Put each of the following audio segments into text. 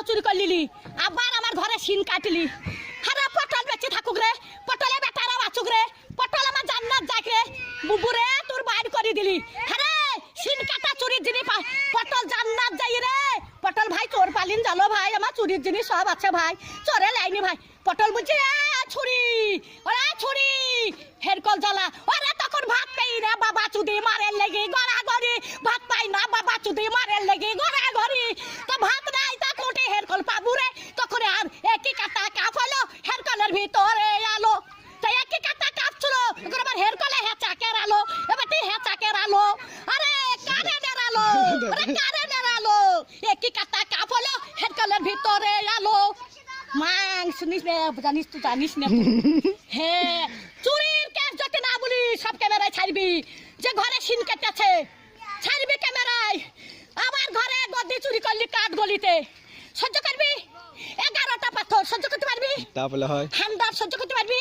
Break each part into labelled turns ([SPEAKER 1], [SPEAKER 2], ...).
[SPEAKER 1] চুরি করলিলি আবার আমার ঘরে সিন কাটলি হারা পটল বেঁচে থাকুক রে পটলে বেটারা বাঁচুক রে পটল আমার জান্নাত যাক রে বুবুরে তোর বাইর করে দিলি হ্যাঁ সিন কাটা চুরির জিনিস পটল জান্নাত যাই রে পটল ভাই চোর পালিন জানো ভাই আমার চুরির জিনিস সব আছে ভাই চোরে লাইনি ভাই পটল বুঝছি ছুরি ওরা ছুরি হেরকল জ্বালা ওরা তখন ভাত পাই না বাবা চুদি মারের লেগে গড়া গড়ি ভাত পাই না বাবা চুদি মারের লেগে গড়া গড়ি তো ভাত নাই তা কোটে হেরকল পাবু রে তখন আর একই কাটা কাপ হলো হেরকলের ভিতরে আলো তাই একই কাটা কাপ ছিল আবার হেরকলে হেঁচাকের আলো এবার তুই হেঁচাকের আলো আরে কারেন্টের আলো আরে কারেন্টের আলো একই কাটা কাপ হলো হেরকলের ভিতরে আলো মাং শুনিস না জানিস তুই জানিস না হ্যাঁ চুরির কেস যদি না বলি সব ক্যামেরায় ছাড়বি যে ঘরে সিন কেটেছে ছাড়বি ক্যামেরায় আমার ঘরে গদি চুরি করলি কাঠ গলিতে সহ্য করবি 11টা পাথর সহ্য করতে পারবি
[SPEAKER 2] তাহলে হয়
[SPEAKER 1] হান্ডার সহ্য করতে পারবি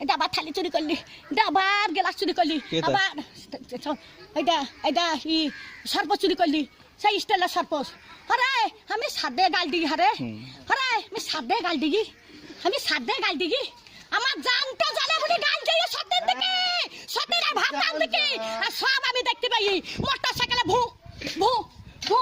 [SPEAKER 1] ডাবার থালি চুরি করলি ডাবার গ্লাস চুরি করলি আবার এইটা ই সর্প চুরি করলি সেই স্টাইলের সর্প আরে আমি সাদে গাল দিগি আরে আমি সাদে গাল দিগি আমি সাদে গাল দিগি আমার জানটা জানে বলে গাল দিয়ে সত্যের দিকে সত্যের ভাত দিকে আর সব আমি দেখতে পাই মোটরসাইকেলে ভু ভু ভু